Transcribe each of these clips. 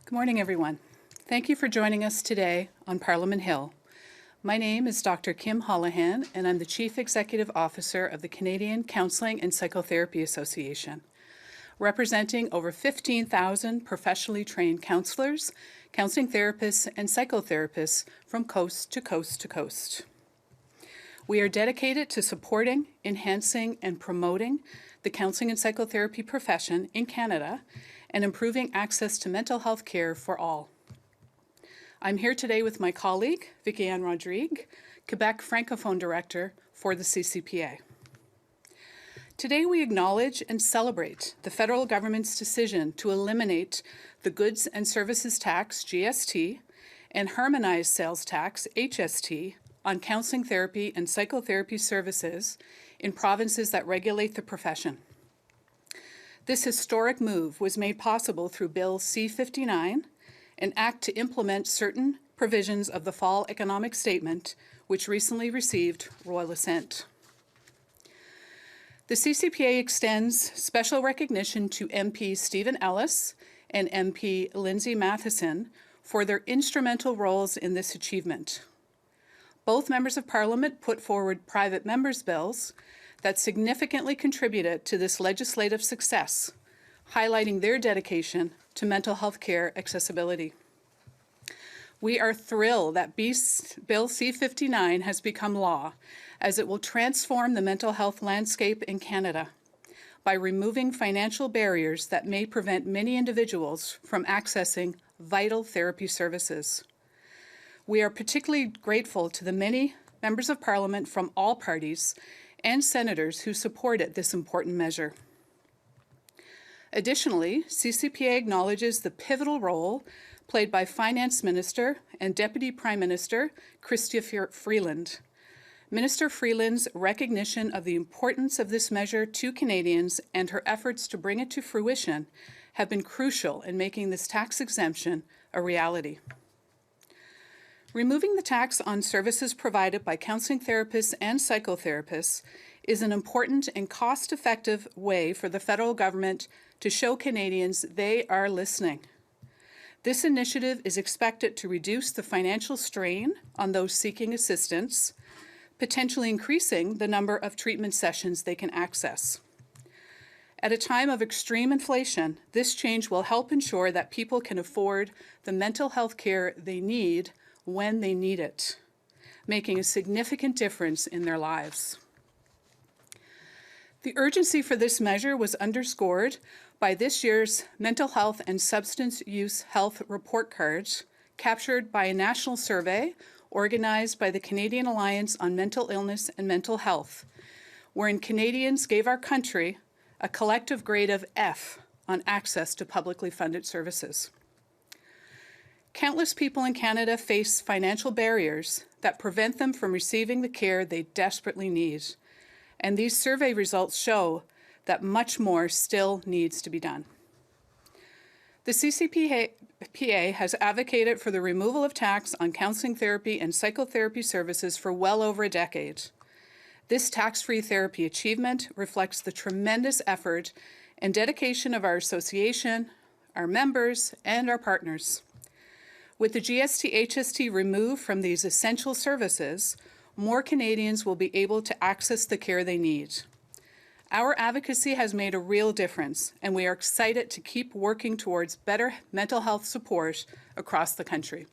Good morning, everyone. Thank you for joining us today on Parliament Hill. My name is Dr. Kim Hollihan, and I'm the Chief Executive Officer of the Canadian Counselling and Psychotherapy Association, representing over 15,000 professionally trained counsellors, counselling therapists, and psychotherapists from coast to coast to coast. We are dedicated to supporting, enhancing, and promoting the counselling and psychotherapy profession in Canada and improving access to mental health care for all. I'm here today with my colleague, Vicki-Anne Rodrigue, Quebec Francophone Director for the CCPA. Today we acknowledge and celebrate the federal government's decision to eliminate the Goods and Services Tax, GST, and harmonized sales tax, HST, on counselling therapy and psychotherapy services in provinces that regulate the profession. This historic move was made possible through Bill C-59, an act to implement certain provisions of the Fall Economic Statement, which recently received royal assent. The CCPA extends special recognition to MP Stephen Ellis and MP Lindsay Matheson for their instrumental roles in this achievement. Both members of Parliament put forward private members' bills that significantly contributed to this legislative success, highlighting their dedication to mental health care accessibility. We are thrilled that Bill C-59 has become law, as it will transform the mental health landscape in Canada by removing financial barriers that may prevent many individuals from accessing vital therapy services. We are particularly grateful to the many members of Parliament from all parties and senators who supported this important measure. Additionally, CCPA acknowledges the pivotal role played by Finance Minister and Deputy Prime Minister Chrystia Freeland. Minister Freeland's recognition of the importance of this measure to Canadians and her efforts to bring it to fruition have been crucial in making this tax exemption a reality. Removing the tax on services provided by counselling therapists and psychotherapists is an important and cost-effective way for the federal government to show Canadians they are listening. This initiative is expected to reduce the financial strain on those seeking assistance, potentially increasing the number of treatment sessions they can access. At a time of extreme inflation, this change will help ensure that people can afford the mental health care they need when they need it, making a significant difference in their lives. The urgency for this measure was underscored by this year's Mental Health and Substance Use Health Report Card, captured by a national survey organized by the Canadian Alliance on Mental Illness and Mental Health, wherein Canadians gave our country a collective grade of F on access to publicly funded services. Countless people in Canada face financial barriers that prevent them from receiving the care they desperately need, and these survey results show that much more still needs to be done. The CCPA has advocated for the removal of tax on counselling therapy and psychotherapy services for well over a decade. This tax-free therapy achievement reflects the tremendous effort and dedication of our association, our members, and our partners. With the GST-HST removed from these essential services, more Canadians will be able to access the care they need. Our advocacy has made a real difference, and we are excited to keep working towards better mental health support across the country.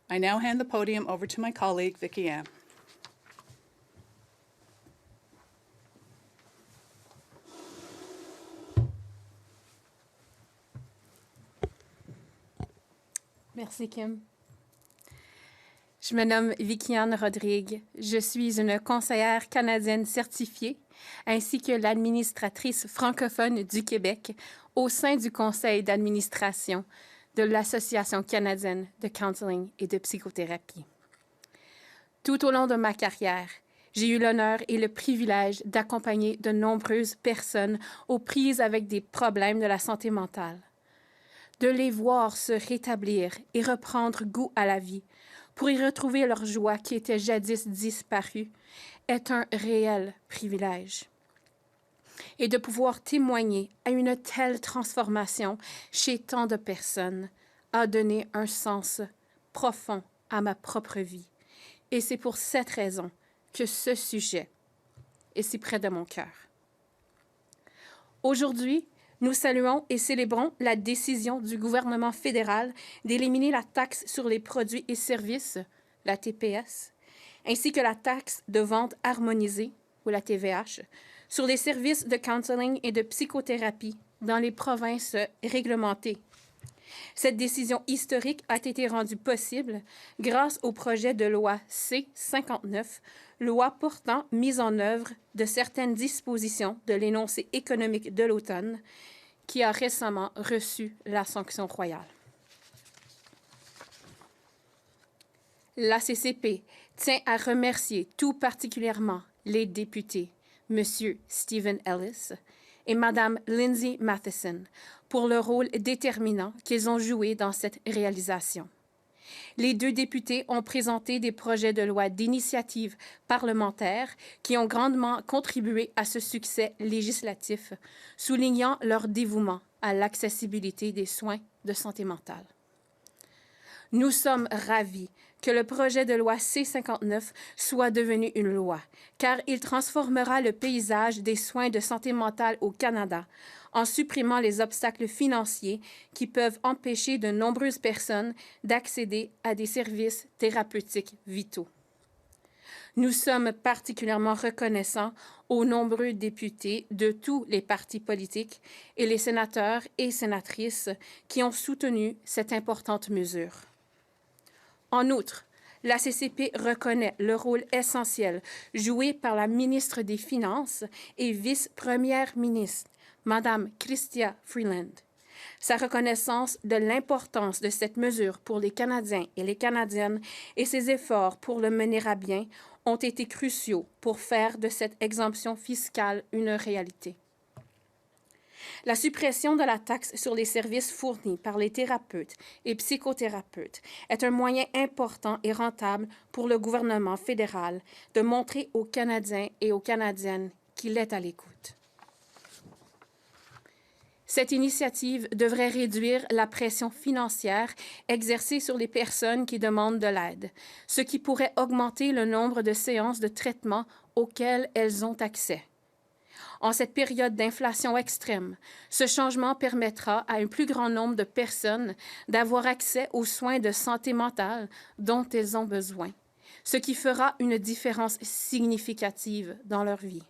I now hand the podium over to my colleague, Vicki-Anne. Merci, Kim. Je me nomme Vicki-Anne Rodrigue. Je suis une conseillère canadienne certifiée ainsi que l'administratrice francophone du Québec au sein du conseil d'administration de l'Association canadienne de Counselling et de psychothérapie. Tout au long de ma carrière, j'ai eu l'honneur et le privilège d'accompagner de nombreuses personnes aux prises avec des problèmes de la santé mentale, de les voir se rétablir et reprendre goût à la vie pour y retrouver leur joie qui était jadis disparue est un réel privilège. Et de pouvoir témoigner à une telle transformation chez tant de personnes a donné un sens profond à ma propre vie. Et c'est pour cette raison que ce sujet est si près de mon cœur. Aujourd'hui, nous saluons et célébrons la décision du gouvernement fédéral d'éliminer la taxe sur les produits et services, la TPS, ainsi que la taxe de vente harmonisée, ou la TVH, sur les services de counseling et de psychothérapie dans les provinces réglementées. Cette décision historique a été rendue possible grâce au projet de loi C-59, loi portant mise en œuvre de certaines dispositions de l'énoncé économique de l'automne, qui a récemment reçu la sanction royale. La CCP tient à remercier tout particulièrement les députés, M. Stephen Ellis et Mme Lindsay Matheson, pour le rôle déterminant qu'ils ont joué dans cette réalisation. Les deux députés ont présenté des projets de loi d'initiative parlementaire qui ont grandement contribué à ce succès législatif, soulignant leur dévouement à l'accessibilité des soins de santé mentale. Nous sommes ravis que le projet de loi C-59 soit devenu une loi, car il transformera le paysage des soins de santé mentale au Canada en supprimant les obstacles financiers qui peuvent empêcher de nombreuses personnes d'accéder à des services thérapeutiques vitaux. Nous sommes particulièrement reconnaissants aux nombreux députés de tous les partis politiques et les sénateurs et sénatrices qui ont soutenu cette importante mesure. En outre, la CCP reconnaît le rôle essentiel joué par la ministre des Finances et vice-première ministre, Mme Chrystia Freeland. Sa reconnaissance de l'importance de cette mesure pour les Canadiens et les Canadiennes et ses efforts pour le mener à bien ont été cruciaux pour faire de cette exemption fiscale une réalité. La suppression de la taxe sur les services fournis par les thérapeutes et psychothérapeutes est un moyen important et rentable pour le gouvernement fédéral de montrer aux Canadiens et aux Canadiennes qu'il est à l'écoute. Cette initiative devrait réduire la pression financière exercée sur les personnes qui demandent de l'aide, ce qui pourrait augmenter le nombre de séances de traitement auxquelles elles ont accès. En cette période d'inflation extrême, ce changement permettra à un plus grand nombre de personnes d'avoir accès aux soins de santé mentale dont elles ont besoin, ce qui fera une différence significative dans leur vie.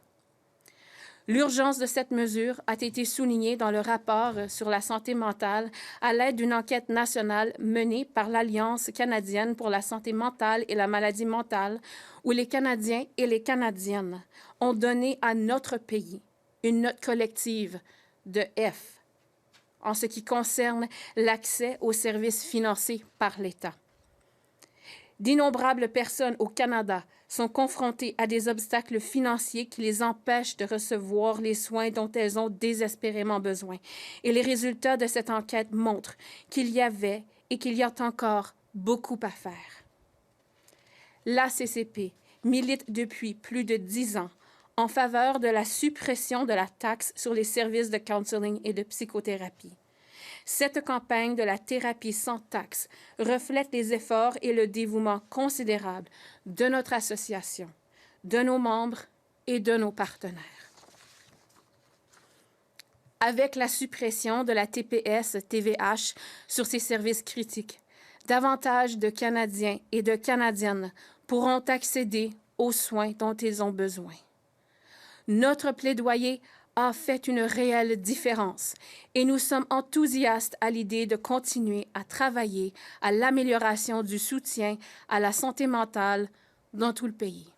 L'urgence de cette mesure a été soulignée dans le rapport sur la santé mentale à l'aide d'une enquête nationale menée par l'Alliance canadienne pour la santé mentale et la maladie mentale, où les Canadiens et les Canadiennes ont donné à notre pays une note collective de F en ce qui concerne l'accès aux services financés par l'État. D'innombrables personnes au Canada sont confrontées à des obstacles financiers qui les empêchent de recevoir les soins dont elles ont désespérément besoin. Et les résultats de cette enquête montrent qu'il y avait et qu'il y a encore beaucoup à faire. La CCP milite depuis plus de 10 ans en faveur de la suppression de la taxe sur les services de counseling et de psychothérapie. Cette campagne de la thérapie sans taxe reflète les efforts et le dévouement considérable de notre association, de nos membres et de nos partenaires. Avec la suppression de la TPS-TVH sur ces services critiques, davantage de Canadiens et de Canadiennes pourront accéder aux soins dont ils ont besoin. Notre plaidoyer a fait une réelle différence et nous sommes enthousiastes à l'idée de continuer à travailler à l'amélioration du soutien à la santé mentale dans tout le pays.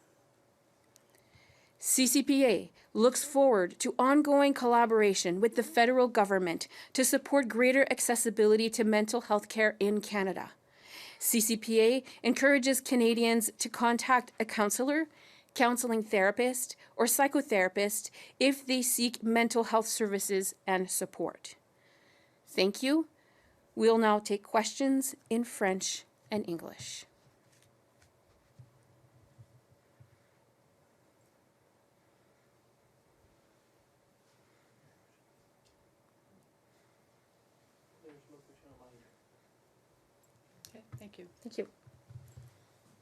CCPA looks forward to ongoing collaboration with the federal government to support greater accessibility to mental health care in Canada. CCPA encourages Canadians to contact a counselor, counseling therapist, or psychotherapist if they seek mental health services and support. Thank you. We'll now take questions in French and English. Okay, thank you. Thank you.